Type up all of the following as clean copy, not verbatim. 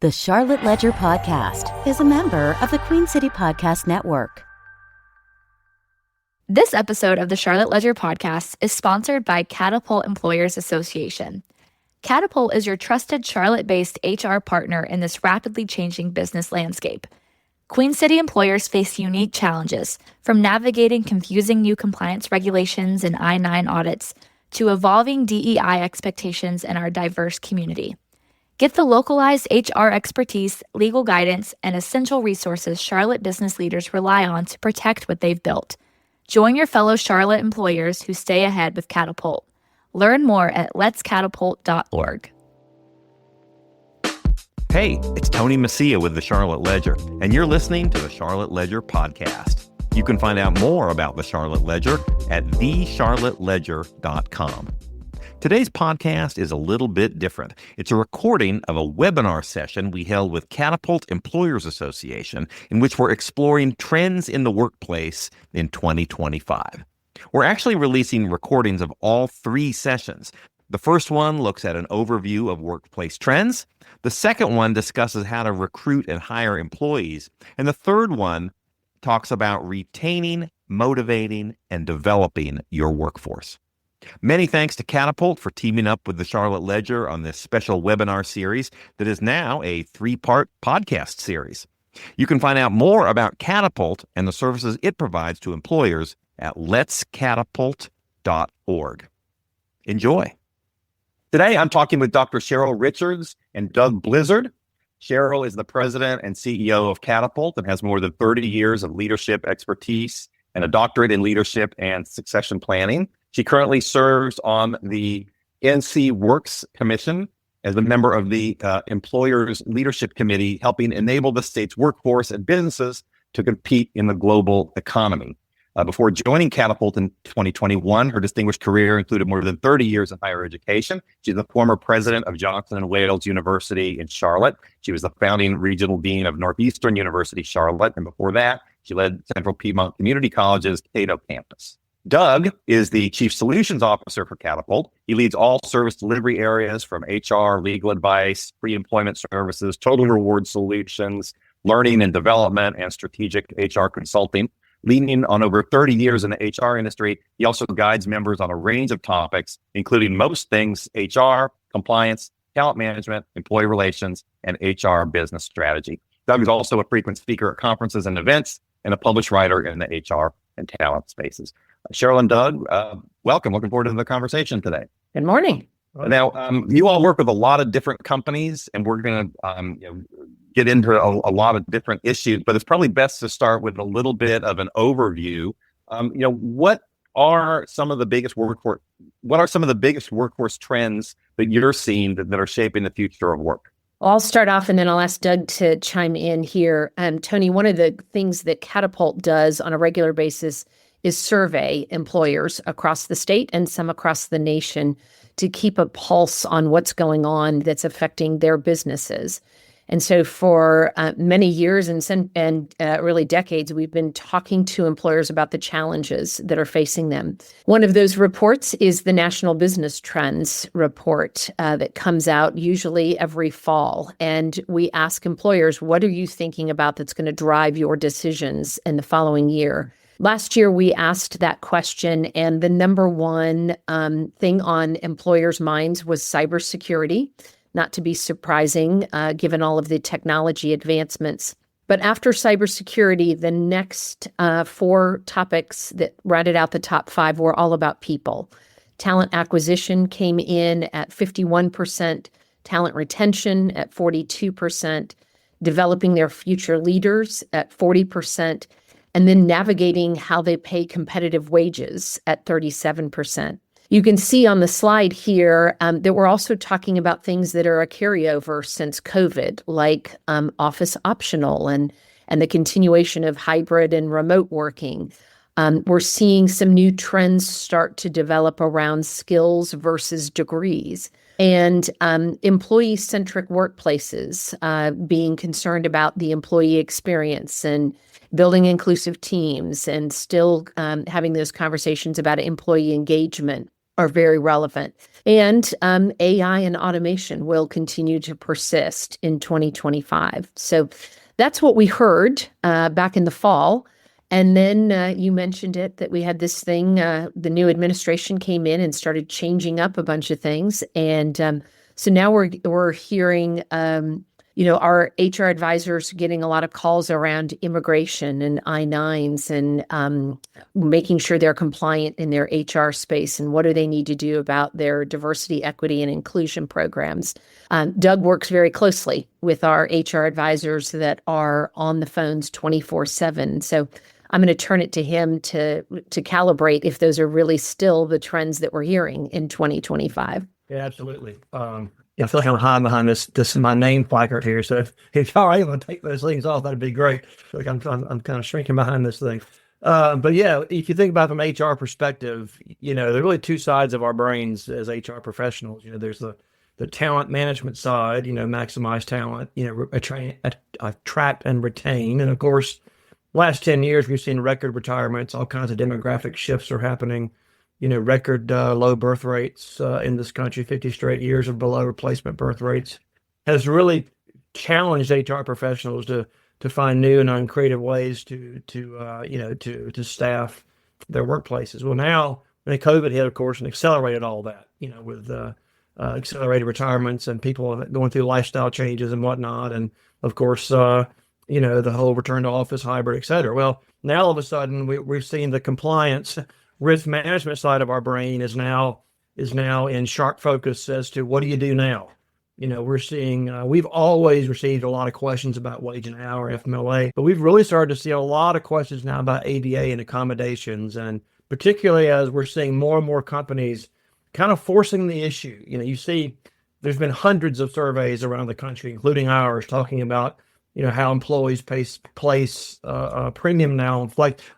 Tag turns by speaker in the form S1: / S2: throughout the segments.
S1: The Charlotte Ledger Podcast is a member of the Queen City Podcast Network.
S2: This episode of the Charlotte Ledger Podcast is sponsored by Catapult Employers Association. Catapult is your trusted Charlotte-based HR partner in this rapidly changing business landscape. Queen City employers face unique challenges, from navigating confusing new compliance regulations and I-9 audits to evolving DEI expectations in our diverse community. Get the localized HR expertise, legal guidance, and essential resources Charlotte business leaders rely on to protect what they've built. Join your fellow Charlotte employers who stay ahead with Catapult. Learn more at letscatapult.org.
S3: Hey, it's Tony Mecia with the Charlotte Ledger, and you're listening to the Charlotte Ledger Podcast. You can find out more about the Charlotte Ledger at thecharlotteledger.com. Today's podcast is a little bit different. It's a recording of a webinar session we held with Catapult Employers Association, in which we're exploring trends in the workplace in 2025. We're actually releasing recordings of all three sessions. The first one looks at an overview of workplace trends. The second one discusses how to recruit and hire employees. And the third one talks about retaining, motivating, and developing your workforce. Many thanks to Catapult for teaming up with the Charlotte Ledger on this special webinar series that is now a 3-part podcast series. You can find out more about Catapult and the services it provides to employers at letscatapult.org. Enjoy. Today, I'm talking with Dr. Cheryl Richards and Doug Blizzard. Cheryl is the president and CEO of Catapult and has more than 30 years of leadership expertise and a doctorate in leadership and succession planning. She currently serves on the NC Works Commission as a member of the Employers Leadership Committee, helping enable the state's workforce and businesses to compete in the global economy. Before joining Catapult in 2021, her distinguished career included more than 30 years in higher education. She's the former president of Johnson & Wales University in Charlotte. She was the founding regional dean of Northeastern University, Charlotte. And before that, she led Central Piedmont Community College's Cato campus. Doug is the Chief Solutions Officer for Catapult. He leads all service delivery areas from HR, legal advice, pre-employment services, total reward solutions, learning and development, and strategic HR consulting. Leaning on over 30 years in the HR industry, he also guides members on a range of topics, including most things HR, compliance, talent management, employee relations, and HR business strategy. Doug is also a frequent speaker at conferences and events and a published writer in the HR and talent spaces. Cheryl and Doug, welcome. Looking forward to the conversation today.
S4: Good morning.
S3: Now, you all work with a lot of different companies, and we're going to get into a lot of different issues, but it's probably best to start with a little bit of an overview. What are some of the biggest workforce trends that you're seeing that are shaping the future of work?
S4: I'll start off and then I'll ask Doug to chime in here. Tony, one of the things that Catapult does on a regular basis is survey employers across the state and some across the nation to keep a pulse on what's going on that's affecting their businesses. And so for many years and really decades, we've been talking to employers about the challenges that are facing them. One of those reports is the National Business Trends report that comes out usually every fall. And we ask employers, what are you thinking about that's going to drive your decisions in the following year? Last year, we asked that question, and the number one thing on employers' minds was cybersecurity. Not to be surprising, given all of the technology advancements. But after cybersecurity, the next 4 topics that rounded out the top 5 were all about people. Talent acquisition came in at 51%, talent retention at 42%, developing their future leaders at 40%, and then navigating how they pay competitive wages at 37%. You can see on the slide here that we're also talking about things that are a carryover since COVID, like office optional and the continuation of hybrid and remote working. We're seeing some new trends start to develop around skills versus degrees, and employee-centric workplaces, being concerned about the employee experience and building inclusive teams, and still having those conversations about employee engagement. are very relevant. And AI and automation will continue to persist in 2025. So that's what we heard back in the fall. And then you mentioned it, that we had this thing, the new administration came in and started changing up a bunch of things. And so now we're hearing, our HR advisors getting a lot of calls around immigration and I-9s and making sure they're compliant in their HR space, and what do they need to do about their diversity, equity, and inclusion programs. Doug works very closely with our HR advisors that are on the phones 24/7. So I'm going to turn it to him to calibrate if those are really still the trends that we're hearing in 2025.
S5: Yeah, absolutely. I feel like I'm hiding behind this is my name placard here. So if y'all are able to take those things off, that'd be great. I feel like I'm kind of shrinking behind this thing. But yeah, if you think about it from HR perspective, there are really two sides of our brains as HR professionals. There's the talent management side, maximize talent, attract and retain. And of course, last 10 years, we've seen record retirements, all kinds of demographic shifts are happening. Record low birth rates in this country, 50 straight years of below replacement birth rates, has really challenged HR professionals to find new and uncreative ways to staff their workplaces. Well, now when COVID hit, of course, and accelerated all that, with accelerated retirements and people going through lifestyle changes and whatnot, and of course, the whole return to office, hybrid, et cetera. Well, now all of a sudden we've seen the compliance risk management side of our brain is now in sharp focus as to what do you do now? We're seeing, we've always received a lot of questions about wage and hour, FMLA, but we've really started to see a lot of questions now about ADA and accommodations. And particularly as we're seeing more and more companies kind of forcing the issue. You see, there's been hundreds of surveys around the country, including ours, talking about how employees place a premium now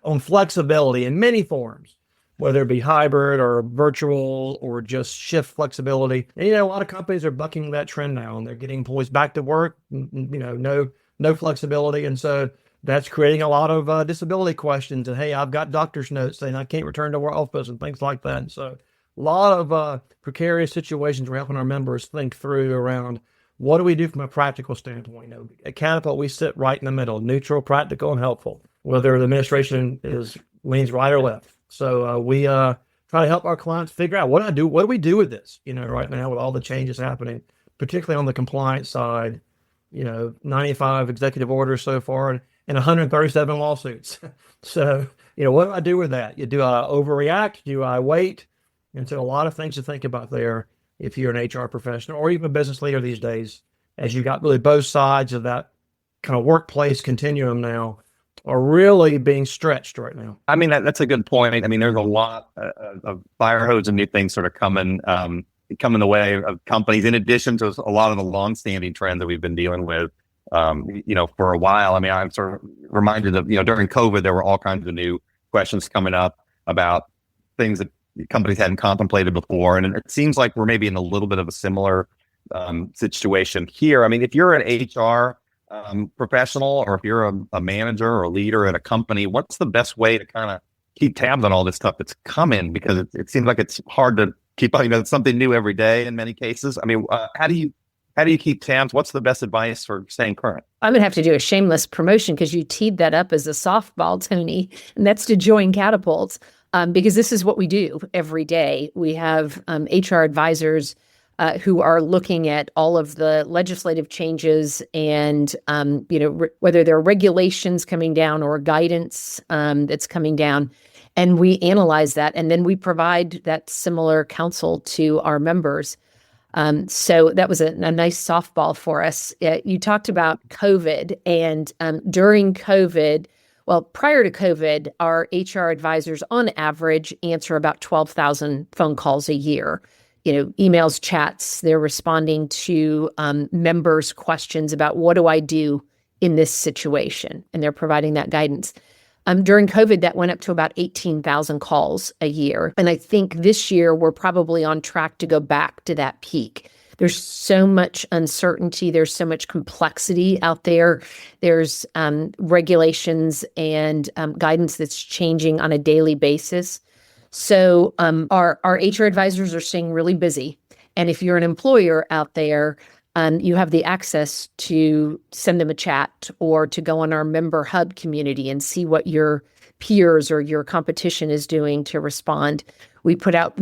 S5: on flexibility in many forms, whether it be hybrid or virtual or just shift flexibility. And, a lot of companies are bucking that trend now, and they're getting employees back to work, no flexibility. And so that's creating a lot of disability questions. And, hey, I've got doctor's notes saying I can't return to our office and things like that. And so a lot of precarious situations we're helping our members think through around what do we do from a practical standpoint. At Catapult, we sit right in the middle, neutral, practical, and helpful, whether the administration leans right or left. So we try to help our clients figure out what do we do with this, right now with all the changes happening, particularly on the compliance side, 95 executive orders so far and 137 lawsuits. So, what do I do with that? Do I overreact? Do I wait? And so a lot of things to think about there if you're an HR professional or even a business leader these days, as you've got really both sides of that kind of workplace continuum now are really being stretched right now.
S3: I mean, that's a good point. I mean, there's a lot of fire hose and new things sort of coming the way of companies, in addition to a lot of the longstanding trends that we've been dealing with, for a while. I mean, I'm sort of reminded of, during COVID, there were all kinds of new questions coming up about things that companies hadn't contemplated before. And it seems like we're maybe in a little bit of a similar situation here. I mean, if you're an HR professional, or if you're a manager or a leader at a company, what's the best way to kind of keep tabs on all this stuff that's coming? Because it seems like it's hard to keep up. It's something new every day in many cases. I mean, how do you keep tabs? What's the best advice for staying current?
S4: I'm going to have to do a shameless promotion because you teed that up as a softball, Tony, and that's to join Catapult, because this is what we do every day. We have HR advisors who are looking at all of the legislative changes and, whether there are regulations coming down or guidance that's coming down. And we analyze that, and then we provide that similar counsel to our members. So that was a nice softball for us. You talked about COVID, and during COVID, prior to COVID, our HR advisors on average answer about 12,000 phone calls a year. Emails, chats, they're responding to members' questions about what do I do in this situation, and they're providing that guidance. During COVID, that went up to about 18,000 calls a year. And I think this year we're probably on track to go back to that peak. There's so much uncertainty. There's so much complexity out there. There's regulations and guidance that's changing on a daily basis. So our HR advisors are staying really busy. And if you're an employer out there, you have the access to send them a chat or to go on our member hub community and see what your peers or your competition is doing to respond. We put out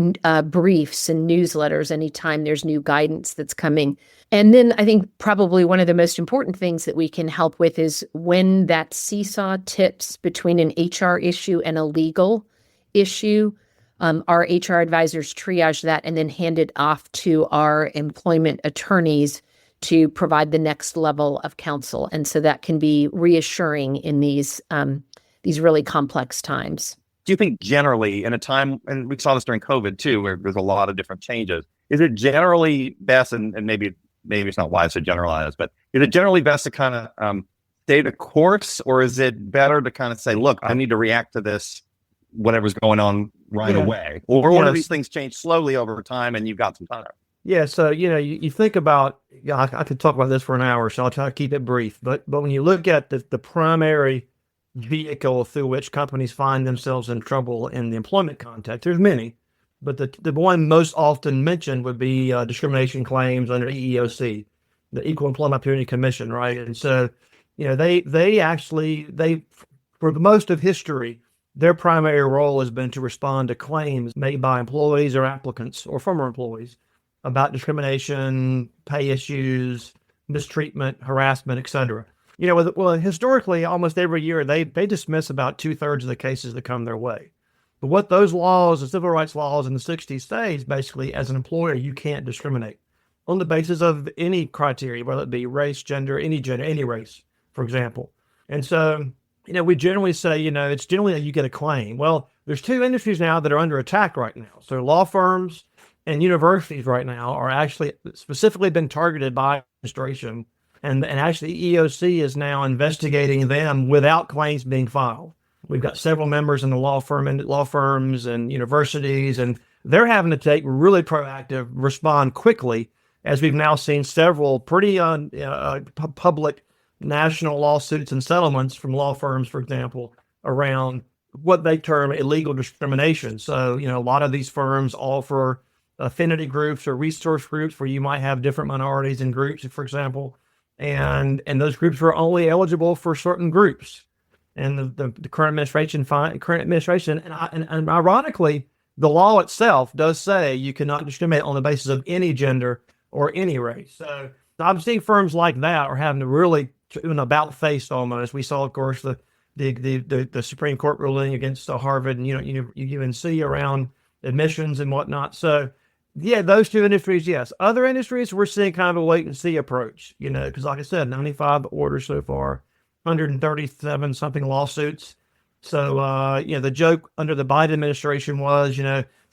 S4: briefs and newsletters anytime there's new guidance that's coming. And then I think probably one of the most important things that we can help with is when that seesaw tips between an HR issue and a legal issue, our HR advisors triage that and then hand it off to our employment attorneys to provide the next level of counsel. And so that can be reassuring in these really complex times.
S3: Do you think generally in a time, and we saw this during COVID too, where there's a lot of different changes, is it generally best, and maybe it's not wise to generalize, but is it generally best to kind of stay the course, or is it better to kind of say, look, I need to react to this, whatever's going on right away? Or one of these things change slowly over time and you've got some time?
S5: Yeah, so you think about, I could talk about this for an hour, so I'll try to keep it brief. But when you look at the primary vehicle through which companies find themselves in trouble in the employment context, there's many, but the one most often mentioned would be discrimination claims under EEOC, the Equal Employment Opportunity Commission, right? And so, they actually for the most of history, their primary role has been to respond to claims made by employees or applicants or former employees about discrimination, pay issues, mistreatment, harassment, et cetera. Historically, almost every year, they dismiss about 2/3 of the cases that come their way. But what those laws, the civil rights laws in the 60s say is basically, as an employer, you can't discriminate on the basis of any criteria, whether it be race, gender, any race, for example. And so, we generally say, it's generally that you get a claim. Well, there's two industries now that are under attack right now. So law firms and universities right now are actually specifically been targeted by administration. And actually EEOC is now investigating them without claims being filed. We've got several members in the law firms and universities, and they're having to take really proactive, respond quickly, as we've now seen several pretty public national lawsuits and settlements from law firms, for example, around what they term illegal discrimination. So, a lot of these firms offer affinity groups or resource groups where you might have different minorities and groups, for example, and those groups were only eligible for certain groups. And the current administration, and ironically, the law itself does say you cannot discriminate on the basis of any gender or any race. So I'm seeing firms like that are having to really an about face almost. We saw, of course, the Supreme Court ruling against Harvard and UNC around admissions and whatnot. So yeah, those two industries, yes. Other industries, we're seeing kind of a wait and see approach, because like I said, 95 orders so far, 137 something lawsuits. So, the joke under the Biden administration was,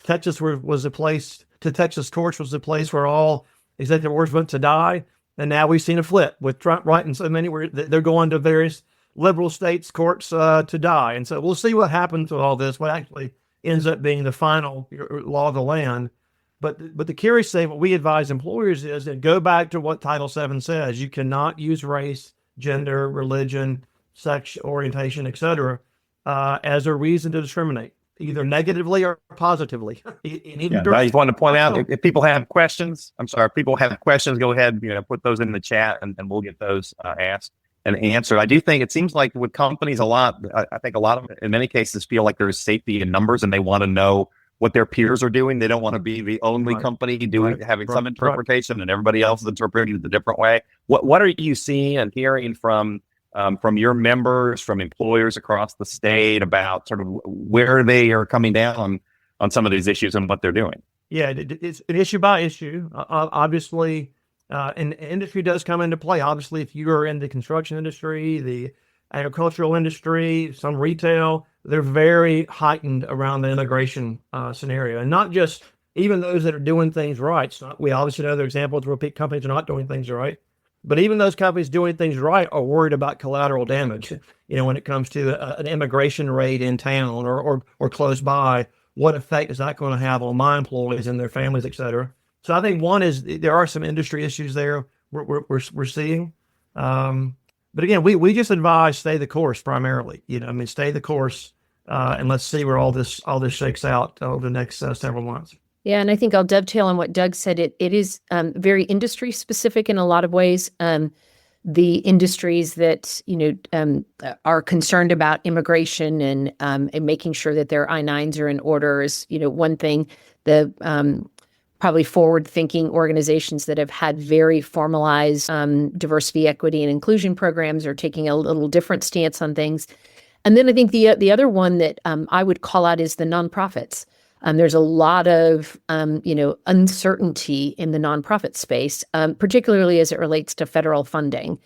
S5: Texas was the place, Texas courts was the place where all executive orders went to die. And now we've seen a flip with Trump writing so many where they're going to various liberal states courts to die. And so we'll see what happens with all this, what actually ends up being the final law of the land. But the curious thing, what we advise employers is that go back to what Title VII says. You cannot use race, gender, religion, sex orientation, et cetera, as a reason to discriminate, either negatively or positively.
S3: I just wanted to point out, if people have questions, go ahead, put those in the chat and we'll get those asked and answered. I do think it seems like with companies I think a lot of, in many cases, feel like there's safety in numbers and they want to know what their peers are doing. They don't want to be the only company having some interpretation and everybody else is interpreting it a different way. What are you seeing and hearing from your members, from employers across the state about sort of where they are coming down on some of these issues and what they're doing?
S5: Yeah, it's an issue by issue. Obviously, and industry does come into play. Obviously, if you are in the construction industry, the agricultural industry, some retail, they're very heightened around the immigration scenario. And not just even those that are doing things right. We obviously know there are examples where companies are not doing things right. But even those companies doing things right are worried about collateral damage. When it comes to an immigration raid in town or close by, what effect is that going to have on my employees and their families, et cetera? So I think one is there are some industry issues there we're seeing. But again, we just advise stay the course primarily. Stay the course. and let's see where all this shakes out over the next several months.
S4: Yeah, and I think I'll dovetail on what Doug said. It is very industry specific in a lot of ways. The industries that are concerned about immigration and making sure that their I-9s are in order is one thing. The probably forward-thinking organizations that have had very formalized diversity, equity, and inclusion programs are taking a little different stance on things. And then I think the other one that I would call out is the nonprofits. There's a lot of, uncertainty in the nonprofit space, particularly as it relates to federal funding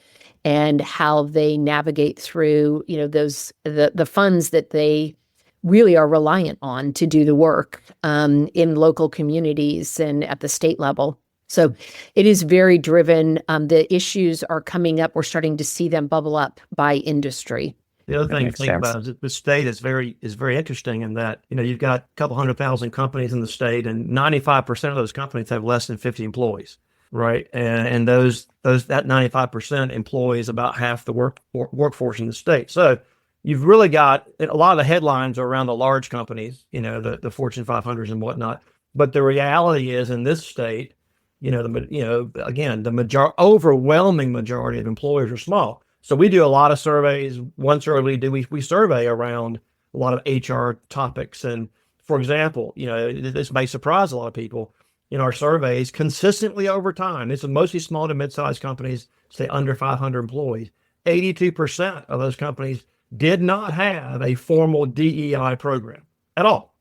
S4: and how they navigate through, the funds that they really are reliant on to do the work in local communities and at the state level. So it is very driven. The issues are coming up. We're starting to see them bubble up by industry.
S5: The other thing to think about is that the state is very interesting in that, you've got a couple 100,000 companies in the state, and 95% of those companies have less than 50 employees, right? And that 95% employs about half the workforce in the state. So you've really got a lot of the headlines are around the large companies, the Fortune 500s and whatnot. But the reality is in this state, the overwhelming majority of employers are small. So we do a lot of surveys. One survey we survey around a lot of HR topics. And for example, this may surprise a lot of people. In our surveys, consistently over time, this is mostly small to mid-sized companies, say under 500 employees. 82% of those companies did not have a formal DEI program at all.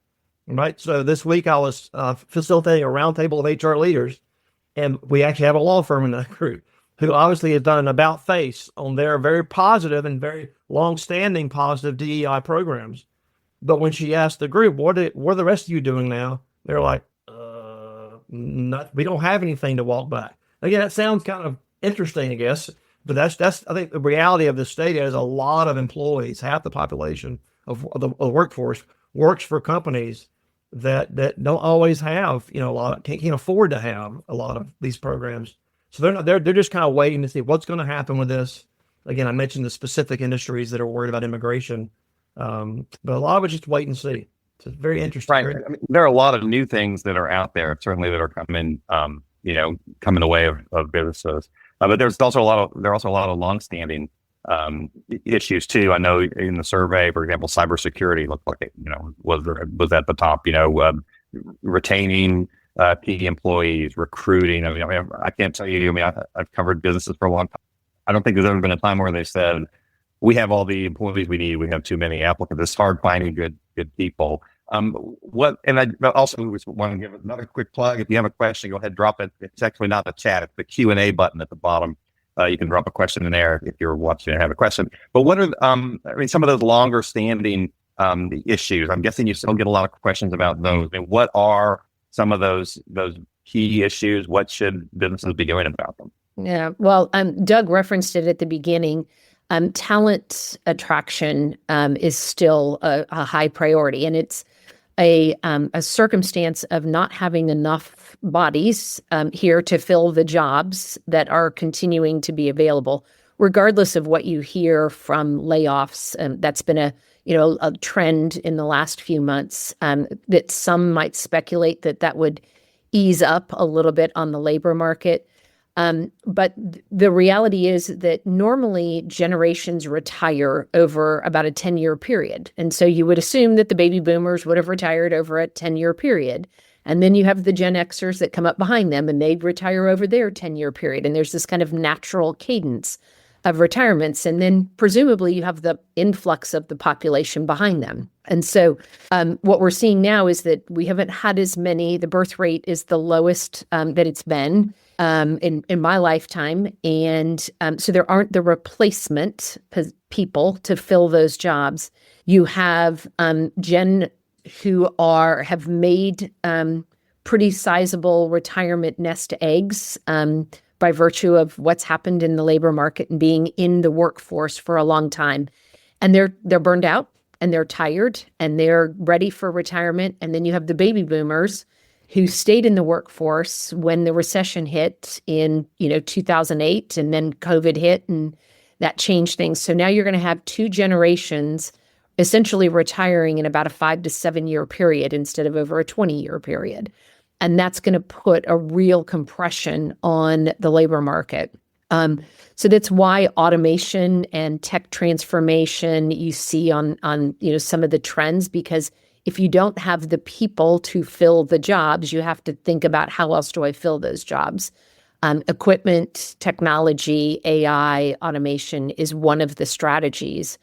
S5: Right. So this week I was facilitating a roundtable of HR leaders, and we actually have a law firm in that group who obviously has done an about face on their very positive and very long-standing positive DEI programs. But when she asked the group, what are the rest of you doing now? They're like, we don't have anything to walk back. Again, that sounds kind of interesting, I guess, but that's I think the reality of the state is a lot of employees, half the population of the workforce works for companies that don't always have, can't afford to have a lot of these programs. So they're just kind of waiting to see what's going to happen with this. Again, I mentioned the specific industries that are worried about immigration, but a lot of it's just wait and see. So it's very interesting.
S3: Right. I mean, there are a lot of new things that are out there, certainly that are coming, coming the way of businesses. But there's also a lot of longstanding issues too. I know in the survey, for example, cybersecurity looked like it, was at the top. Retaining key employees, recruiting. I can't tell you. I've covered businesses for a long time. I don't think there's ever been a time where they said, we have all the employees we need. We have too many applicants. It's hard finding good people. And I also want to give another quick plug. If you have a question, go ahead, drop it. It's actually not the chat. It's the Q&A button at the bottom. You can drop a question in there if you're watching and have a question. But what are, some of those longer standing issues? I'm guessing you still get a lot of questions about those. What are some of those key issues? What should businesses be doing about them?
S4: Yeah, well, Doug referenced it at the beginning. Talent attraction is still a high priority, and it's a circumstance of not having enough bodies here to fill the jobs that are continuing to be available, regardless of what you hear from layoffs. That's been a trend in the last few months, that some might speculate that would ease up a little bit on the labor market. But the reality is that normally generations retire over about a 10-year period. And so you would assume that the baby boomers would have retired over a 10-year period. And then you have the Gen Xers that come up behind them and they retire over their 10-year period. And there's this kind of natural cadence of retirements. And then presumably you have the influx of the population behind them. And so what we're seeing now is that we haven't had as many. The birth rate is the lowest that it's been in my lifetime. And so there aren't the replacement people to fill those jobs. You have Gen who have made pretty sizable retirement nest eggs by virtue of what's happened in the labor market and being in the workforce for a long time. And they're burned out and they're tired and they're ready for retirement. And then you have the baby boomers who stayed in the workforce when the recession hit in 2008, and then COVID hit and that changed things. So now you're going to have two generations essentially retiring in about a 5 to 7 year period instead of over a 20-year period. And that's going to put a real compression on the labor market. So that's why automation and tech transformation you see on some of the trends, because if you don't have the people to fill the jobs, you have to think about how else do I fill those jobs. Equipment, technology, AI, automation is one of the strategies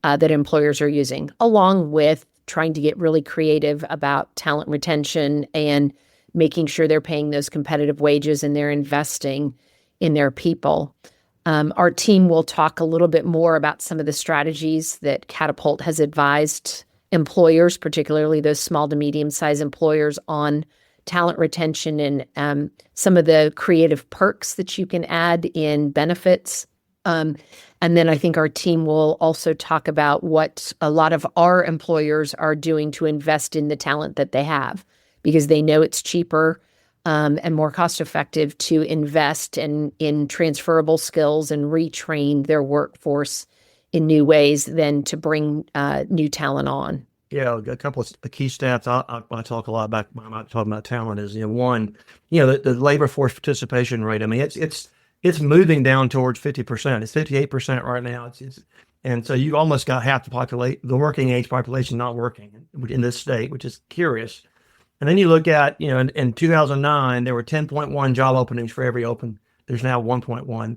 S4: that employers are using, along with trying to get really creative about talent retention and making sure they're paying those competitive wages and they're investing in their people. Our team will talk a little bit more about some of the strategies that Catapult has advised employers, particularly those small to medium-sized employers, on talent retention and some of the creative perks that you can add in benefits. And then I think our team will also talk about what a lot of our employers are doing to invest in the talent that they have, because they know it's cheaper and more cost-effective to invest in transferable skills and retrain their workforce in new ways than to bring new talent on.
S5: Yeah, a couple of key stats I talk a lot about when I'm talking about talent is, one, the labor force participation rate. I mean, it's moving down towards 50%. It's 58% right now. And so you almost got half the working age population not working in this state, which is curious. And then you look at, in 2009, there were 10.1 job openings for every open. There's now 1.1.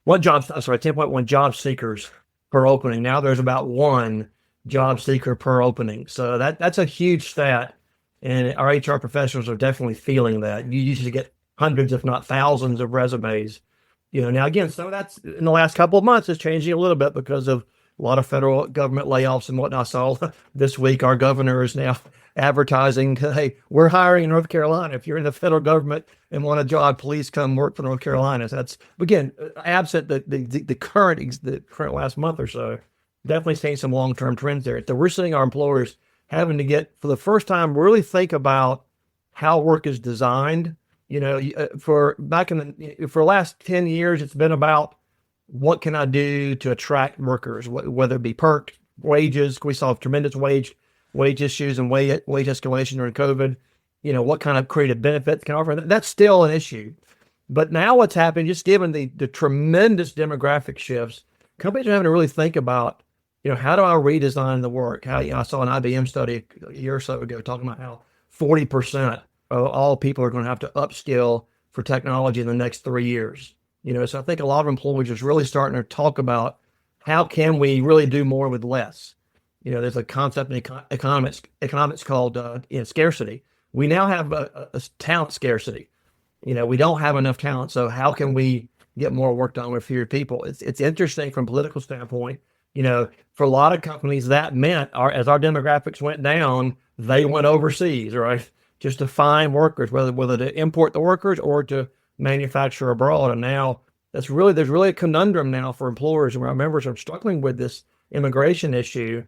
S5: 10.1 job seekers per opening. Now there's about one job seeker per opening. So that's a huge stat. And our HR professionals are definitely feeling that. You usually get hundreds, if not thousands, of resumes. Now again, some of that's in the last couple of months is changing a little bit because of a lot of federal government layoffs and whatnot. I saw this week our governor is now advertising, hey, we're hiring in North Carolina. If you're in the federal government and want a job, please come work for North Carolina. So that's, again, absent the current last month or so, definitely seeing some long-term trends there. So we're seeing our employers having to get, for the first time, really think about how work is designed. For the last 10 years, it's been about what can I do to attract workers, whether it be perk, wages. We saw tremendous wage issues and wage escalation during COVID. What kind of creative benefits can I offer? That's still an issue. But now what's happening, just given the tremendous demographic shifts, companies are having to really think about, how do I redesign the work? I saw an IBM study a year or so ago talking about how 40% of all people are going to have to upskill for technology in the next 3 years. So I think a lot of employers are really starting to talk about how can we really do more with less. There's a concept in economics called scarcity. We now have a talent scarcity. We don't have enough talent. So how can we get more work done with fewer people? It's interesting from a political standpoint. For a lot of companies, that meant as our demographics went down, they went overseas, right? Just to find workers, whether to import the workers or to manufacture abroad. And now there's really a conundrum now for employers, and our members are struggling with this immigration issue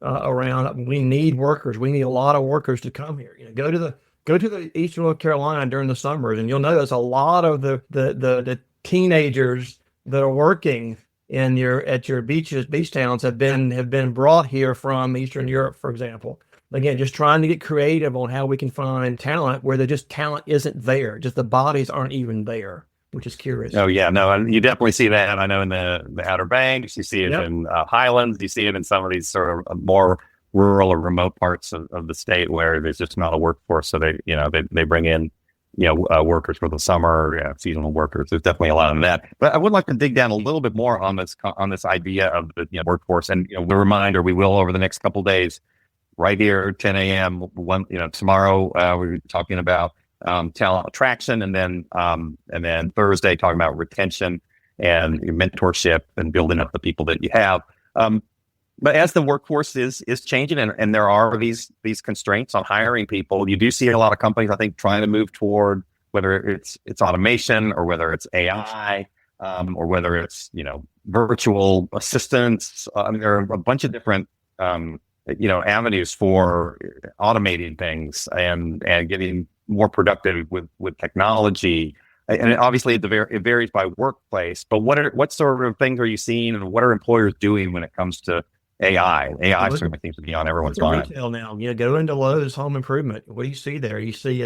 S5: around. We need workers. We need a lot of workers to come here. Go to the Eastern North Carolina during the summers, and you'll notice a lot of the teenagers that are working at your beach towns have been brought here from Eastern Europe, for example. Again, just trying to get creative on how we can find talent where talent isn't there, just the bodies aren't even there, which is curious.
S3: Oh yeah, no, and you definitely see that. I know in the Outer Banks, you see it in Highlands, you see it in some of these sort of more rural or remote parts of the state where there's just not a workforce. So they bring in workers for the summer, seasonal workers. There's definitely a lot of that. But I would like to dig down a little bit more on this idea of the workforce. And the reminder, we will over the next couple of days, right here, 10 a.m. Tomorrow we're talking about talent attraction, and then Thursday talking about retention and mentorship and building up the people that you have. But as the workforce is changing and there are these constraints on hiring people, you do see a lot of companies, I think, trying to move toward whether it's automation or whether it's AI or whether it's virtual assistants. There are a bunch of different avenues for automating things and getting more productive with technology. And obviously it varies by workplace, but what sort of things are you seeing and what are employers doing when it comes to AI. AI
S5: Look
S3: certainly seems to be on everyone's
S5: at
S3: mind.
S5: retail now. Go into Lowe's Home Improvement. What do you see there? You see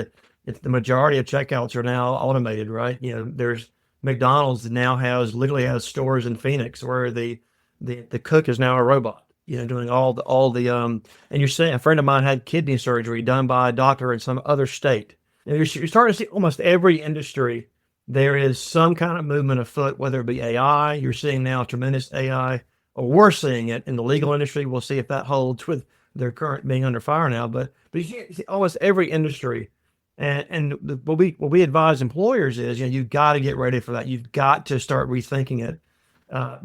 S5: it's the majority of checkouts are now automated, right? There's McDonald's now literally has stores in Phoenix where the cook is now a robot. Doing all the and you're saying a friend of mine had kidney surgery done by a doctor in some other state. You're starting to see almost every industry there is some kind of movement afoot, whether it be AI. You're seeing now tremendous AI, or we're seeing it in the legal industry. We'll see if that holds with their current being under fire now. But you see almost every industry. And what we advise employers is, you've got to get ready for that. You've got to start rethinking it.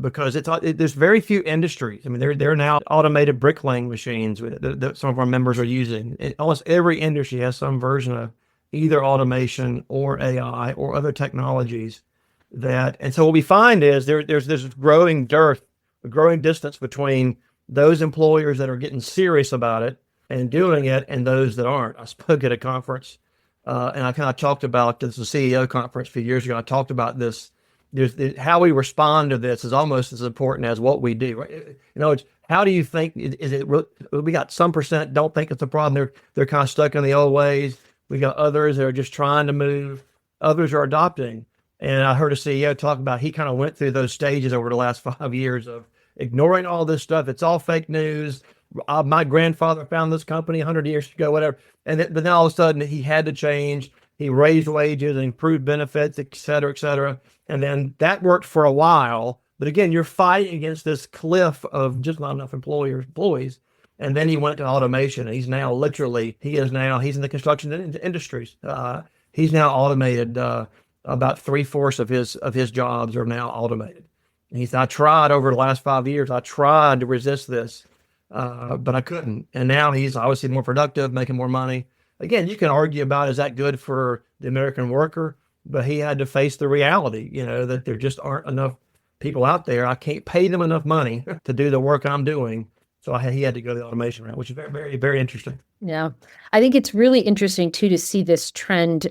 S5: Because there's very few industries. I mean, there are now automated bricklaying machines that some of our members are using. Almost every industry has some version of either automation or AI or other technologies and so what we find is there's this growing distance between those employers that are getting serious about it and doing it and those that aren't. I spoke at a conference and I kind of talked about this, the CEO conference a few years ago. I talked about this. How we respond to this is almost as important as what we do. Right? It's how do you think? Is it? We got some percent don't think it's a problem. They're kind of stuck in the old ways. We got others that are just trying to move. Others are adopting. And I heard a CEO talk about he kind of went through those stages over the last 5 years of ignoring all this stuff. It's all fake news. My grandfather found this company 100 years ago, whatever. But then all of a sudden he had to change. He raised wages, improved benefits, et cetera, et cetera. And then that worked for a while. But again, you're fighting against this cliff of just not enough employees. And then he went to automation. And he's now he's in the construction industries. He's now automated about 3/4 of his jobs are now automated. And I tried over the last 5 years, I tried to resist this, but I couldn't. And now he's obviously more productive, making more money. Again, you can argue about, is that good for the American worker? But he had to face the reality, that there just aren't enough people out there. I can't pay them enough money to do the work I'm doing. So he had to go the automation route, which is very, very, very interesting.
S4: Yeah. I think it's really interesting, too, to see this trend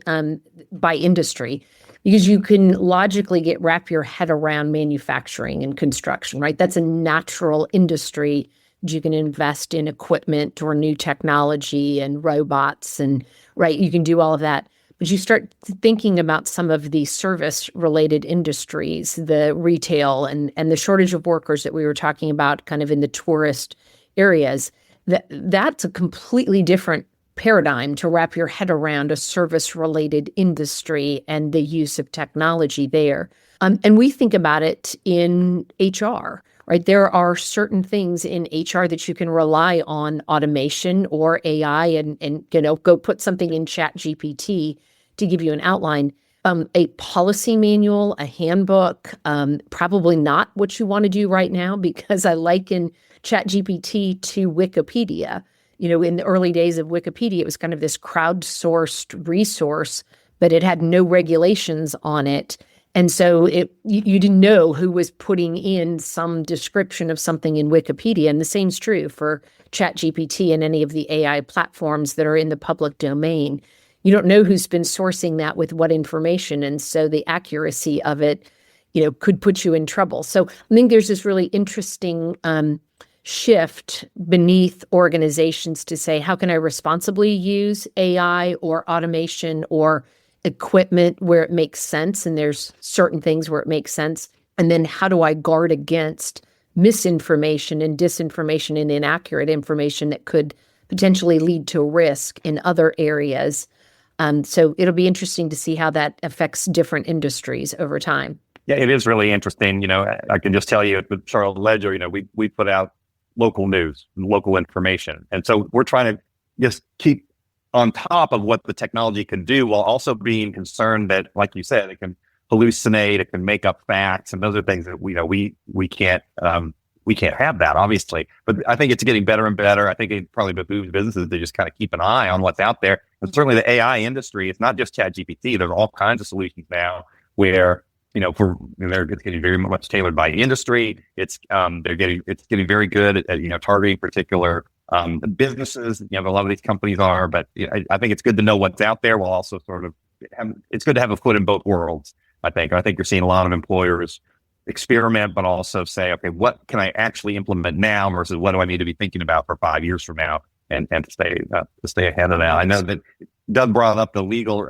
S4: by industry, because you can logically wrap your head around manufacturing and construction, right? That's a natural industry. You can invest in equipment or new technology and robots and, right, you can do all of that. But you start thinking about some of the service-related industries, the retail and the shortage of workers that we were talking about kind of in the tourist areas. That's a completely different paradigm to wrap your head around, a service-related industry and the use of technology there. And we think about it in HR, right? There are certain things in HR that you can rely on automation or AI and go put something in ChatGPT to give you an outline. A policy manual, a handbook, probably not what you want to do right now, because I liken ChatGPT to Wikipedia. In the early days of Wikipedia, it was kind of this crowdsourced resource, but it had no regulations on it. And so you didn't know who was putting in some description of something in Wikipedia. And the same's true for ChatGPT and any of the AI platforms that are in the public domain. You don't know who's been sourcing that with what information. And so the accuracy of it, could put you in trouble. So I think there's this really interesting shift beneath organizations to say, how can I responsibly use AI or automation or equipment where it makes sense? And there's certain things where it makes sense. And then how do I guard against misinformation and disinformation and inaccurate information that could potentially lead to risk in other areas? So it'll be interesting to see how that affects different industries over time.
S3: Yeah, it is really interesting. I can just tell you at the Charlotte Ledger, we put out local news, local information. And so we're trying to just keep on top of what the technology can do, while also being concerned that, like you said, it can hallucinate, it can make up facts, and those are things that we can't have that, obviously. But I think it's getting better and better. I think it probably behooves businesses to just kind of keep an eye on what's out there. And certainly the AI industry, it's not just ChatGPT. There's all kinds of solutions now where it's getting very much tailored by industry. It's getting very good at targeting particular businesses. A lot of these companies are, but I think it's good to know what's out there, while also it's good to have a foot in both worlds. I think you're seeing a lot of employers experiment, but also say, okay, what can I actually implement now versus what do I need to be thinking about for 5 years from now, and to stay ahead of that. I know that Doug brought up the legal,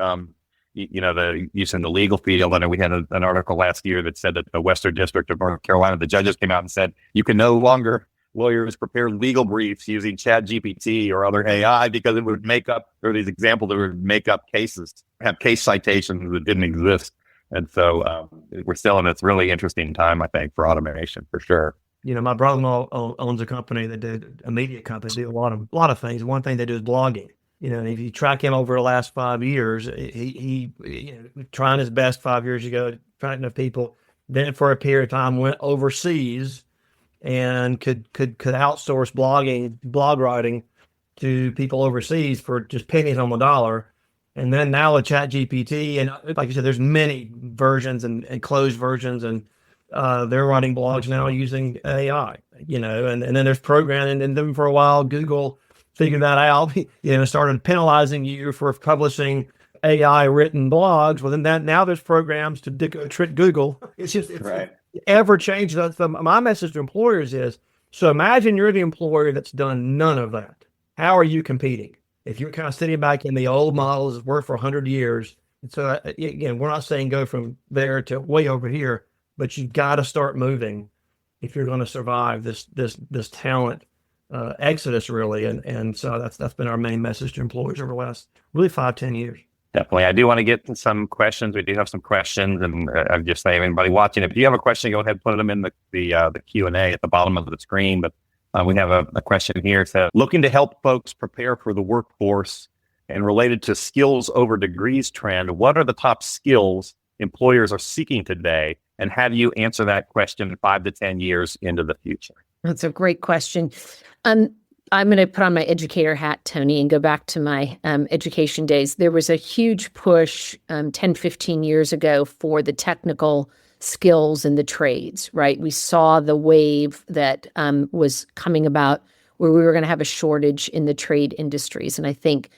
S3: the use in the legal field. I know we had an article last year that said that the Western District of North Carolina, the judges came out and said you can no longer lawyers prepare legal briefs using Chat GPT or other AI because it would make up, or these examples that would make up cases, have case citations that didn't exist. And so we're still in this really interesting time, I think, for automation, for sure.
S5: My brother-in-law owns a company that did a media company. They do a lot of things. One thing they do is blogging. If you track him over the last 5 years, he trying his best 5 years ago, trying enough people. Then for a period of time went overseas and could outsource blog writing to people overseas for just pennies on the dollar. And then now with Chat GPT, and like you said, there's many versions and closed versions, and they're writing blogs now using AI, and then there's programming, and then for a while, Google figured that out, started penalizing you for publishing AI written blogs. Well, then now there's programs to trick Google. It's
S3: right.
S5: Ever change. My message to employers is, so imagine you're the employer that's done none of that. How are you competing? If you're kind of sitting back in the old models that worked for 100 years. And so again, we're not saying go from there to way over here, but you got to start moving if you're going to survive this talent exodus, really. And so that's been our main message to employers over the last really 5-10 years.
S3: Definitely. I do want to get to some questions. We do have some questions, and I'm just saying, anybody watching, if you have a question, go ahead and put them in the Q&A at the bottom of the screen. But we have a question here. It says, looking to help folks prepare for the workforce and related to skills over degrees trend, what are the top skills employers are seeking today? And how do you answer that question 5 to 10 years into the future?
S4: That's a great question. I'm going to put on my educator hat, Tony, and go back to my education days. There was a huge push 10, 15 years ago for the technical skills and the trades, right? We saw the wave that was coming about where we were going to have a shortage in the trade industries. And I think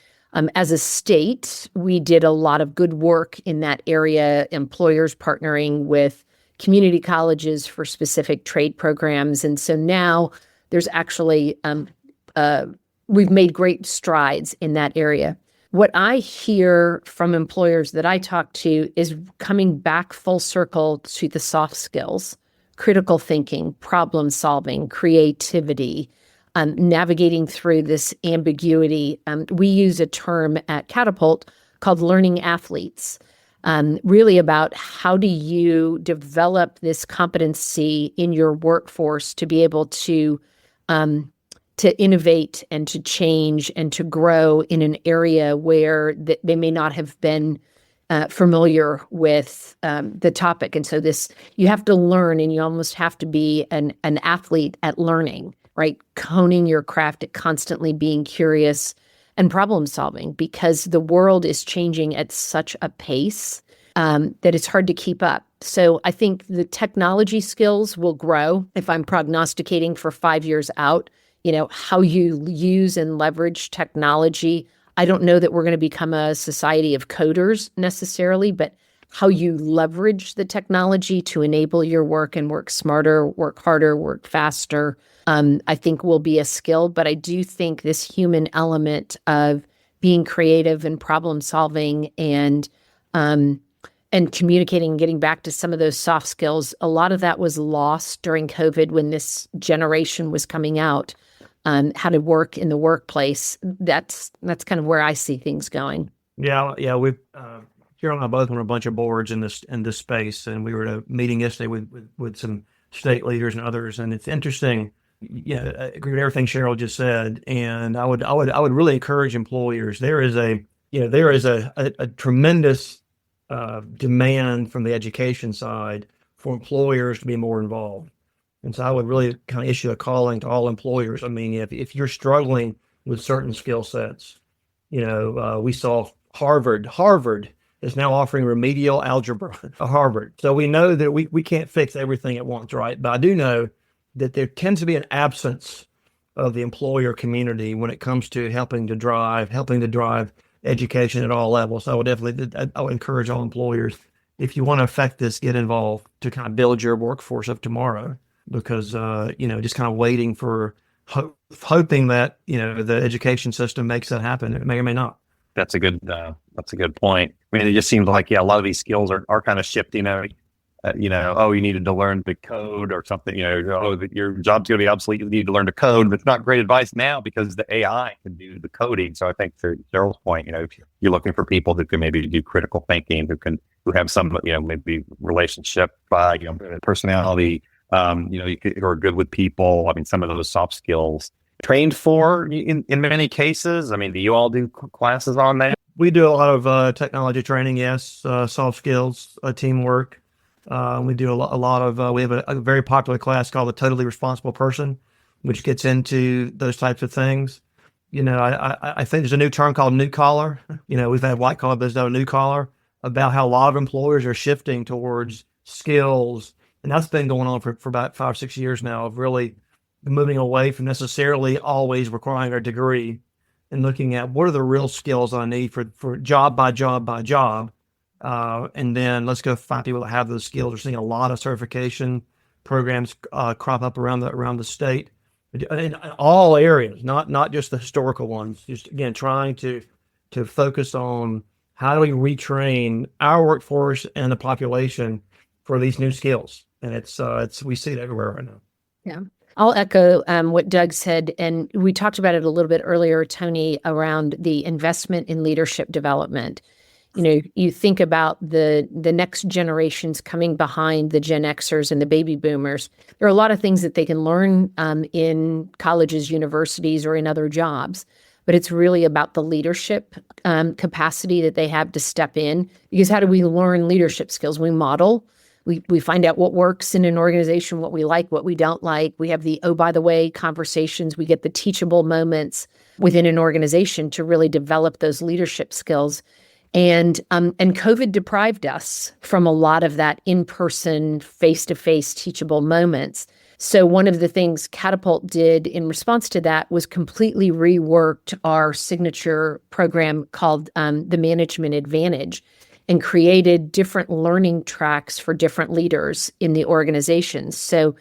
S4: as a state, we did a lot of good work in that area, employers partnering with community colleges for specific trade programs. And so now there's actually we've made great strides in that area. What I hear from employers that I talk to is coming back full circle to the soft skills, critical thinking, problem solving, creativity, navigating through this ambiguity. We use a term at Catapult called learning athletes, really about how do you develop this competency in your workforce to be able to innovate and to change and to grow in an area where they may not have been familiar with the topic. And so you have to learn, and you almost have to be an athlete at learning, right? Honing your craft at constantly being curious and problem solving, because the world is changing at such a pace that it's hard to keep up. So I think the technology skills will grow. If I'm prognosticating for 5 years out, how you use and leverage technology. I don't know that we're going to become a society of coders necessarily, but how you leverage the technology to enable your work and work smarter, work harder, work faster, I think will be a skill. But I do think this human element of being creative and problem solving and communicating and getting back to some of those soft skills, a lot of that was lost during COVID when this generation was coming out. How to work in the workplace. That's kind of where I see things going.
S5: Yeah. We've Cheryl and I both on a bunch of boards in this space, and we were at a meeting yesterday with some state leaders and others, and it's interesting. Yeah, I agree with everything Cheryl just said, and I would really encourage employers. There is a tremendous demand from the education side for employers to be more involved. And so I would really kind of issue a calling to all employers. I mean, if you're struggling with certain skill sets, we saw Harvard is now offering remedial algebra at Harvard. So we know that we can't fix everything at once, right? But I do know that there tends to be an absence of the employer community when it comes to helping to drive education at all levels. So I would encourage all employers if you want to affect this, get involved to kind of build your workforce of tomorrow, because, just kind of waiting for hoping that, the education system makes that happen. It may or may not.
S3: That's a good point. I mean, it just seems like, a lot of these skills are kind of shifting out. You needed to learn to code or something, your job's going to be obsolete. You need to learn to code, but it's not great advice now because the AI can do the coding. So I think to Cheryl's point, if you're looking for people who can maybe do critical thinking, who have some, maybe relationship, personality, who are good with people. I mean, some of those soft skills trained for in many cases. I mean, do you all do classes on that?
S5: We do a lot of technology training. Yes. Soft skills, teamwork. We do a lot of, we have a very popular class called the Totally Responsible Person, which gets into those types of things. I think there's a new term called new collar. We've had white collar, but there's no new collar, about how a lot of employers are shifting towards skills. And that's been going on for about 5 or 6 years now, of really moving away from necessarily always requiring a degree and looking at what are the real skills I need for job by job by job. And then let's go find people that have those skills. We're seeing a lot of certification programs crop up around the state in all areas, not just the historical ones. Just again, trying to focus on how do we retrain our workforce and the population for these new skills. And we see it everywhere right now.
S4: Yeah. I'll echo what Doug said, and we talked about it a little bit earlier, Tony, around the investment in leadership development. You think about the next generations coming behind the Gen Xers and the baby boomers. There are a lot of things that they can learn in colleges, universities, or in other jobs, but it's really about the leadership capacity that they have to step in. Because how do we learn leadership skills? We model. We find out what works in an organization, what we like, what we don't like. We have the, oh, by the way, conversations. We get the teachable moments within an organization to really develop those leadership skills. And COVID deprived us from a lot of that in-person, face-to-face teachable moments. So one of the things Catapult did in response to that was completely reworked our signature program called the Management Advantage, and created different learning tracks for different leaders in the organization. So,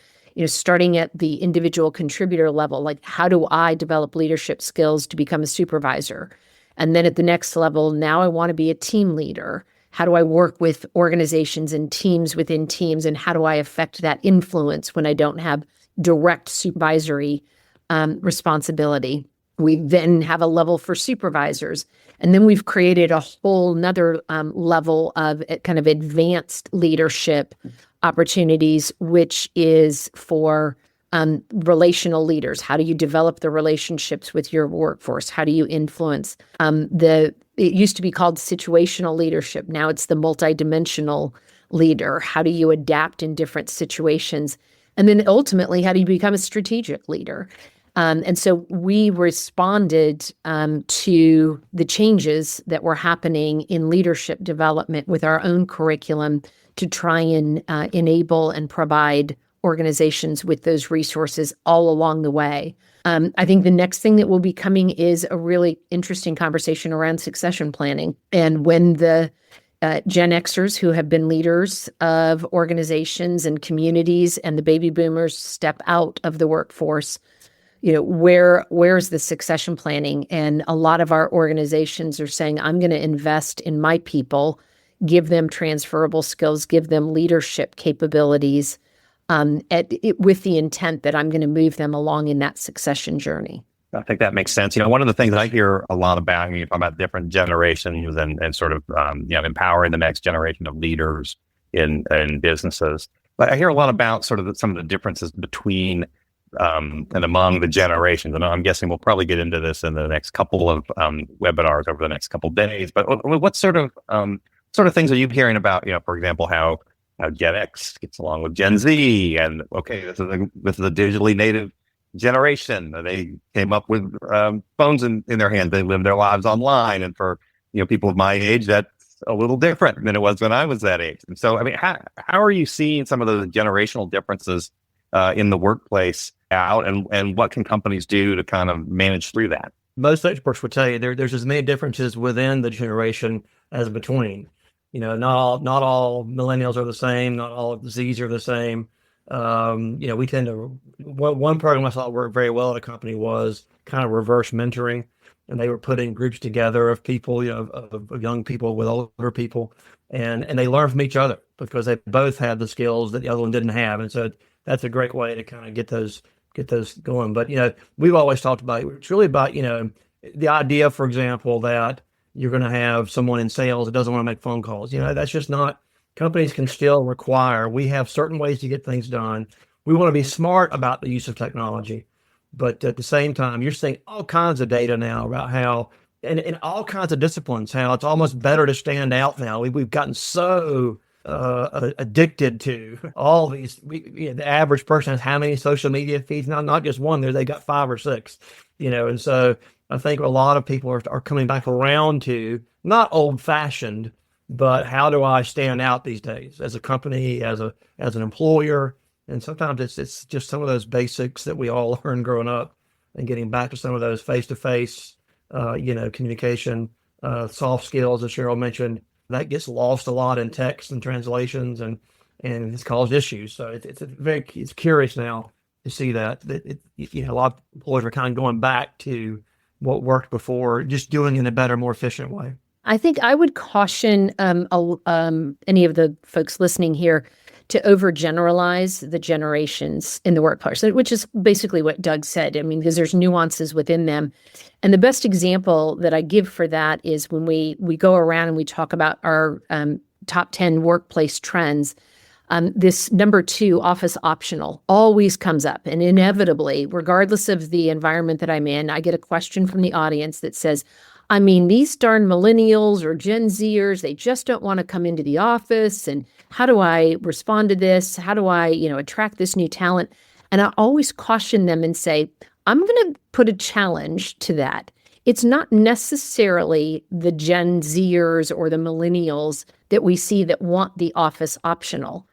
S4: starting at the individual contributor level, like how do I develop leadership skills to become a supervisor? And then at the next level, now I want to be a team leader. How do I work with organizations and teams within teams? And how do I affect that influence when I don't have direct supervisory responsibility? We then have a level for supervisors. And then we've created a whole nother level of kind of advanced leadership opportunities, which is for relational leaders. How do you develop the relationships with your workforce? How do you influence? It used to be called situational leadership. Now it's the multidimensional leader. How do you adapt in different situations? And then ultimately, how do you become a strategic leader? And so we responded to the changes that were happening in leadership development with our own curriculum to try and enable and provide organizations with those resources all along the way. I think the next thing that will be coming is a really interesting conversation around succession planning. And when the Gen Xers who have been leaders of organizations and communities and the baby boomers step out of the workforce, where's the succession planning? And a lot of our organizations are saying, I'm going to invest in my people, give them transferable skills, give them leadership capabilities, with the intent that I'm going to move them along in that succession journey.
S3: I think that makes sense. One of the things that I hear a lot about when you talk about different generations and sort of, empowering the next generation of leaders in businesses. But I hear a lot about sort of some of the differences between and among the generations. And I'm guessing we'll probably get into this in the next couple of webinars over the next couple of days. But what sort of things are you hearing about, for example, how Gen X gets along with Gen Z, and this is a digitally native generation. They came up with phones in their hands. They live their lives online, and for people of my age, that's a little different than it was when I was that age. And so, I mean, how are you seeing some of those generational differences in the workplace out, and what can companies do to kind of manage through that?
S5: Most experts would tell you there's as many differences within the generation as between. Not all millennials are the same. Not all Zs are the same. We tend to, one program I thought worked very well at a company was kind of reverse mentoring. And they were putting groups together of people, of young people with older people, and they learn from each other because they both had the skills that the other one didn't have. And so that's a great way to kind of get those going. But, we've always talked about, it's really about, the idea, for example, that you're going to have someone in sales that doesn't want to make phone calls. That's just not, companies can still require, we have certain ways to get things done. We want to be smart about the use of technology. But at the same time, you're seeing all kinds of data now about how, and in all kinds of disciplines, how it's almost better to stand out now. We've gotten so addicted to all these. The average person has how many social media feeds now? Not just one. They got 5 or 6. And so I think a lot of people are coming back around to not old fashioned, but how do I stand out these days as a company, as an employer. And sometimes it's just some of those basics that we all learned growing up, and getting back to some of those face-to-face, communication, soft skills, as Cheryl mentioned, that gets lost a lot in text and translations, and it's caused issues. So it's curious now to see that a lot of employers are kind of going back to what worked before, just doing it in a better, more efficient way.
S4: I think I would caution any of the folks listening here to overgeneralize the generations in the workplace, which is basically what Doug said. I mean, because there's nuances within them. And the best example that I give for that is when we go around and we talk about our top 10 workplace trends, this number 2, office optional, always comes up. And inevitably, regardless of the environment that I'm in, I get a question from the audience that says, I mean, these darn millennials or Gen Zers, they just don't want to come into the office. And how do I respond to this? How do I, attract this new talent? And I always caution them and say, I'm going to put a challenge to that. It's not necessarily the Gen Zers or the millennials that we see that want the office optional.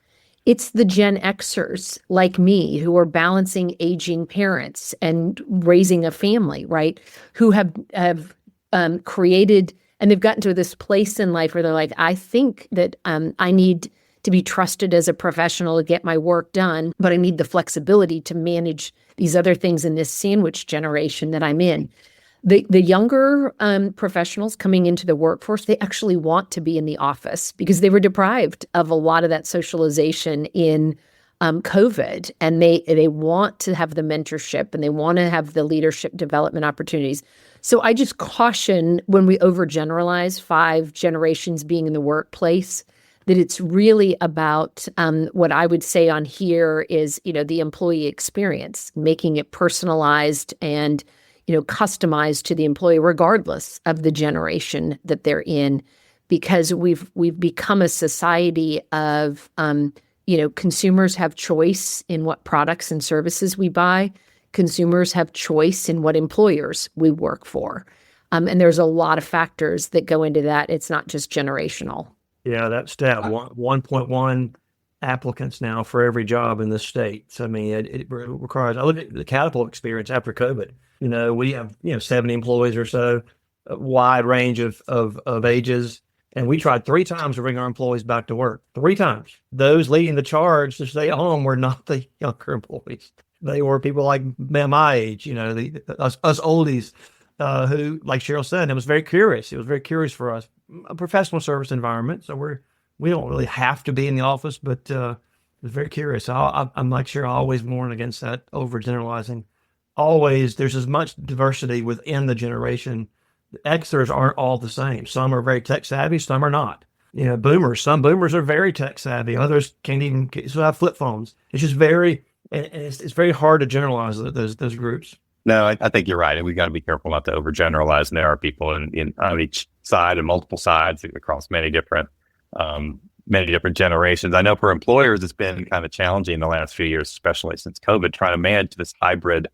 S4: It's the Gen Xers like me who are balancing aging parents and raising a family, right? Who have created, and they've gotten to this place in life where they're like, I think that I need to be trusted as a professional to get my work done, but I need the flexibility to manage these other things in this sandwich generation that I'm in. The younger professionals coming into the workforce, they actually want to be in the office because they were deprived of a lot of that socialization in COVID, and they want to have the mentorship and they want to have the leadership development opportunities. So I just caution when we overgeneralize 5 generations being in the workplace, that it's really about what I would say on here is, the employee experience, making it personalized and, customized to the employee, regardless of the generation that they're in, because we've become a society of, consumers have choice in what products and services we buy. Consumers have choice in what employers we work for. And there's a lot of factors that go into that. It's not just generational.
S5: Yeah, that stat, 1.1 applicants now for every job in the state. So, I mean, it requires, I look at the Catapult experience after COVID. We have, 70 employees or so, a wide range of ages. And we tried 3 times to bring our employees back to work. 3 times. Those leading the charge to stay home were not the younger employees. They were people like my age, us oldies, who, like Cheryl said, it was very curious. It was very curious for us. A professional service environment, so we don't really have to be in the office, but it was very curious. I'm like Cheryl, always warn against that overgeneralizing. Always, there's as much diversity within the generation. The Xers aren't all the same. Some are very tech savvy, some are not. Boomers. Some boomers are very tech savvy. Others can't even still have flip phones. It's just it's very hard to generalize those groups.
S3: No, I think you're right. And we've got to be careful not to overgeneralize. And there are people on each side and multiple sides across many different generations. I know for employers, it's been kind of challenging in the last few years, especially since COVID, trying to manage this hybrid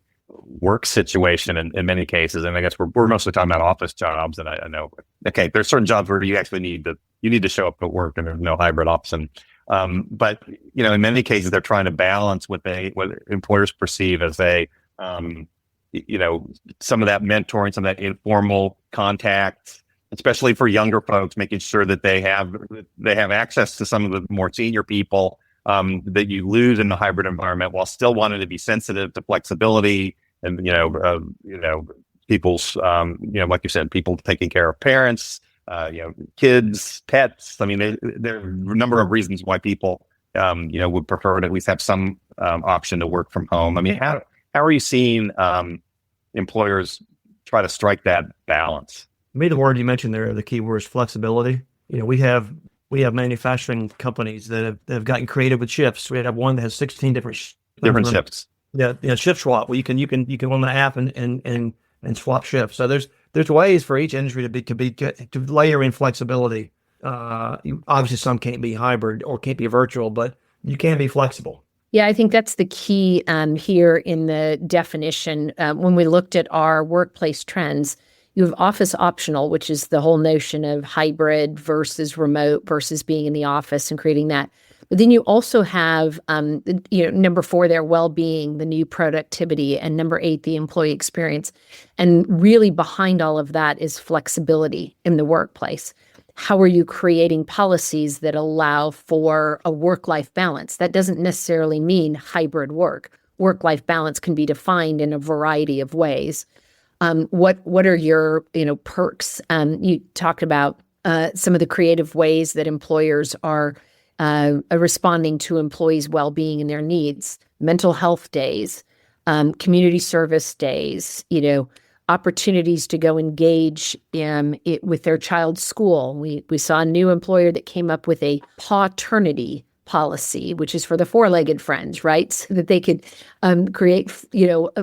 S3: work situation in many cases. And I guess we're mostly talking about office jobs. And I know, okay, there's certain jobs where you actually need to show up at work and there's no hybrid option. But, in many cases, they're trying to balance what employers perceive as some of that mentoring, some of that informal contact, especially for younger folks, making sure that they have access to some of the more senior people that you lose in the hybrid environment, while still wanting to be sensitive to flexibility and people's like you said, people taking care of parents, kids, pets. I mean, there are a number of reasons why people would prefer to at least have some option to work from home. I mean, how are you seeing employers try to strike that balance?
S5: To me, the word you mentioned there, the key word is flexibility. We have manufacturing companies that have gotten creative with shifts. We have one that has 16 different
S3: shifts.
S5: Yeah, shift swap. Well, you can on the app and swap shifts. So there's ways for each industry to layer in flexibility. Obviously, some can't be hybrid or can't be virtual, but you can be flexible.
S4: Yeah, I think that's the key here in the definition. When we looked at our workplace trends, you have office optional, which is the whole notion of hybrid versus remote versus being in the office and creating that. But then you also have, number 4 there, well-being, the new productivity, and number 8, the employee experience. And really behind all of that is flexibility in the workplace. How are you creating policies that allow for a work-life balance? That doesn't necessarily mean hybrid work. Work-life balance can be defined in a variety of ways. What are your perks? You talked about some of the creative ways that employers are responding to employees' well-being and their needs. Mental health days, community service days, opportunities to go engage with their child's school. We saw a new employer that came up with a paternity policy, which is for the four-legged friends, right? So that they could create,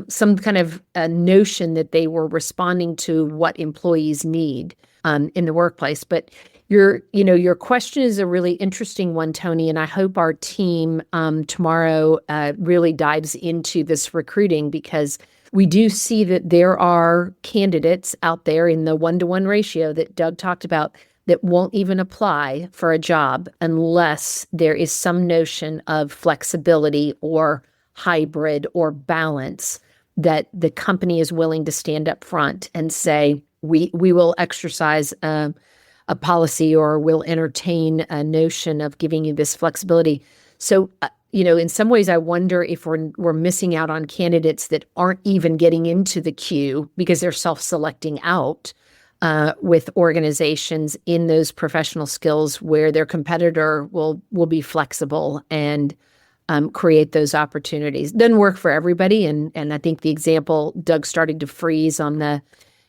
S4: some kind of a notion that they were responding to what employees need in the workplace. But your question is a really interesting one, Tony, and I hope our team tomorrow really dives into this recruiting, because we do see that there are candidates out there in the 1-to-1 ratio that Doug talked about that won't even apply for a job unless there is some notion of flexibility or hybrid or balance that the company is willing to stand up front and say, we will exercise a policy or will entertain a notion of giving you this flexibility. So, in some ways, I wonder if we're missing out on candidates that aren't even getting into the queue because they're self-selecting out with organizations in those professional skills where their competitor will be flexible and create those opportunities. Doesn't work for everybody, and I think the example Doug started to freeze on the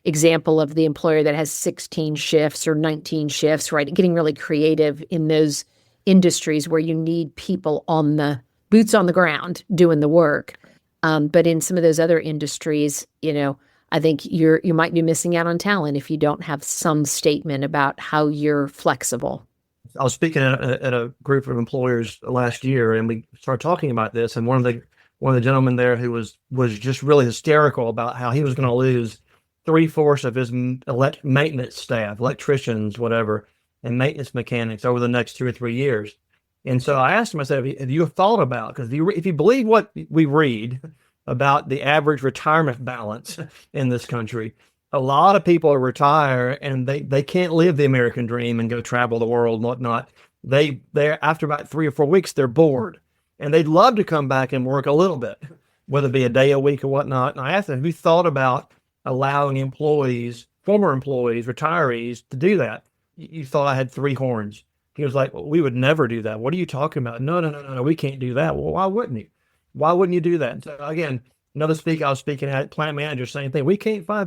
S4: example of the employer that has 16 shifts or 19 shifts, right? Getting really creative in those industries where you need people on the boots on the ground doing the work. But in some of those other industries, I think you might be missing out on talent if you don't have some statement about how you're flexible.
S5: I was speaking at a group of employers last year, and we started talking about this. And one of the gentlemen there who was just really hysterical about how he was going to lose 3/4 of his maintenance staff, electricians, whatever, and maintenance mechanics over the next 2 or 3 years. And so I asked him, I said, have you thought about, because if you believe what we read about the average retirement balance in this country, a lot of people retire and they can't live the American dream and go travel the world and whatnot. They're after about 3 or 4 weeks, they're bored and they'd love to come back and work a little bit, whether it be a day a week or whatnot. And I asked them, have you thought about allowing employees, former employees, retirees to do that? You thought I had 3 horns. He was like, well, we would never do that. What are you talking about? No, we can't do that. Well, why wouldn't you? Why wouldn't you do that? And so again, another speaker I was speaking at, plant manager, same thing. We can't find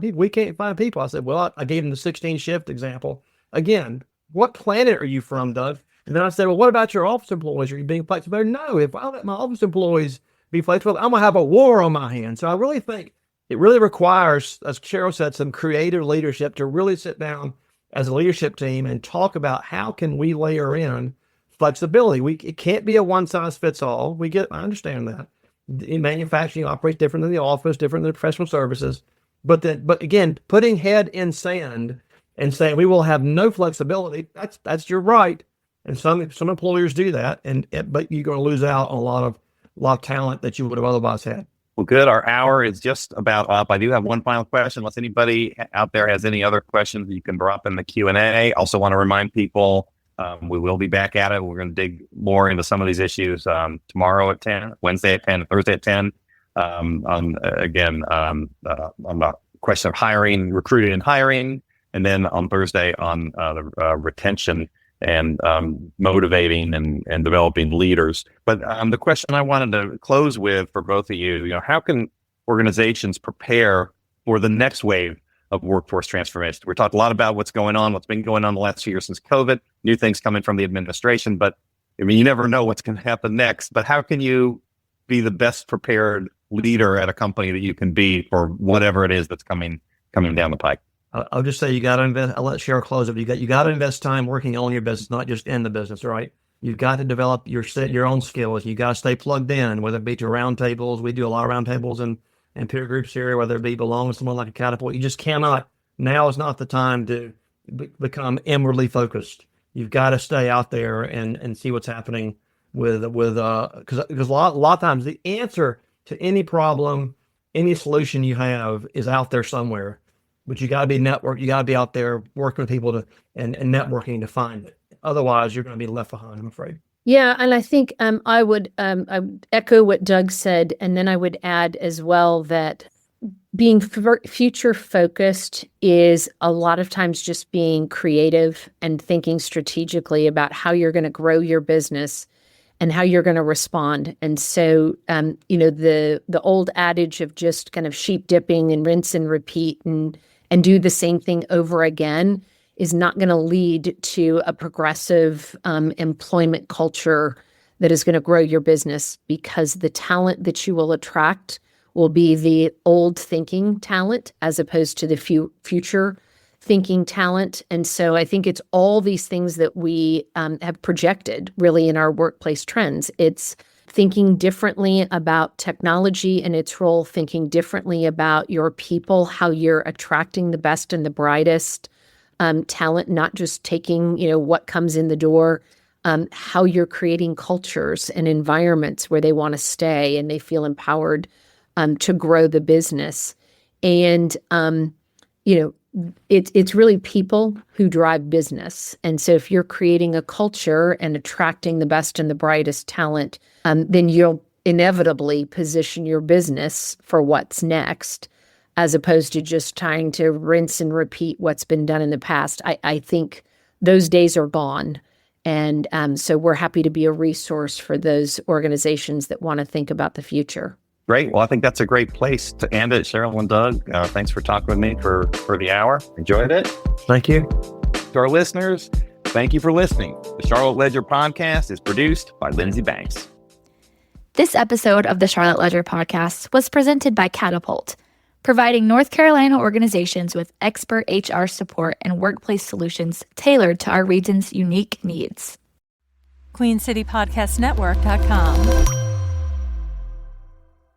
S5: people. I said, well, I gave him the 16 shift example. Again, what planet are you from, Doug? And then I said, well, what about your office employees? Are you being flexible? No, if I let my office employees be flexible, I'm going to have a war on my hands. So I really think it really requires, as Cheryl said, some creative leadership to really sit down as a leadership team and talk about how can we layer in flexibility. It can't be a one size fits all. I understand that. In manufacturing operates different than the office, different than professional services. But again, putting head in sand and saying we will have no flexibility, that's your right. And some employers do that, but you're going to lose out on a lot of talent that you would have otherwise had.
S3: Well, good. Our hour is just about up. I do have one final question. Unless anybody out there has any other questions, you can drop in the Q&A. Also want to remind people we will be back at it. We're going to dig more into some of these issues tomorrow at 10, Wednesday at 10, Thursday at 10. On the question of hiring, recruiting and hiring, and then on Thursday on the retention and motivating and developing leaders. But the question I wanted to close with for both of you, how can organizations prepare for the next wave of workforce transformation? We talked a lot about what's been going on the last 2 years since COVID, new things coming from the administration, but you never know what's going to happen next. But how can you be the best prepared leader at a company that you can be for whatever it is that's coming down the pike?
S5: I'll just say you got to invest. I'll let Cheryl close it. You got to invest time working on your business, not just in the business, right? You've got to develop your own skills. You got to stay plugged in, whether it be to roundtables. We do a lot of roundtables and peer groups here, whether it be belong to someone like a Catapult. You just cannot. Now is not the time to become inwardly focused. You've got to stay out there and see what's happening because a lot of times the answer to any problem, any solution you have is out there somewhere. But you got to be network. You got to be out there working with people and networking to find it. Otherwise, you're going to be left behind, I'm afraid.
S4: Yeah, and I think I would echo what Doug said, and then I would add as well that being future focused is a lot of times just being creative and thinking strategically about how you're going to grow your business and how you're going to respond. And so, the old adage of just kind of sheep dipping and rinse and repeat and do the same thing over again is not going to lead to a progressive employment culture that is going to grow your business, because the talent that you will attract will be the old thinking talent as opposed to the future thinking talent. And so I think it's all these things that we have projected really in our workplace trends. It's thinking differently about technology and its role, thinking differently about your people, how you're attracting the best and the brightest talent, not just taking, what comes in the door, how you're creating cultures and environments where they want to stay and they feel empowered to grow the business. And, it's really people who drive business. And so if you're creating a culture and attracting the best and the brightest talent, then you'll inevitably position your business for what's next, as opposed to just trying to rinse and repeat what's been done in the past. I think those days are gone. And so we're happy to be a resource for those organizations that want to think about the future.
S3: Great. Well, I think that's a great place to end it. Cheryl and Doug, thanks for talking with me for the hour. Enjoyed it.
S5: Thank you.
S3: To our listeners, thank you for listening. The Charlotte Ledger podcast is produced by Lindsay Banks.
S2: This episode of the Charlotte Ledger podcast was presented by Catapult, providing North Carolina organizations with expert HR support and workplace solutions tailored to our region's unique needs.
S1: QueenCityPodcastNetwork.com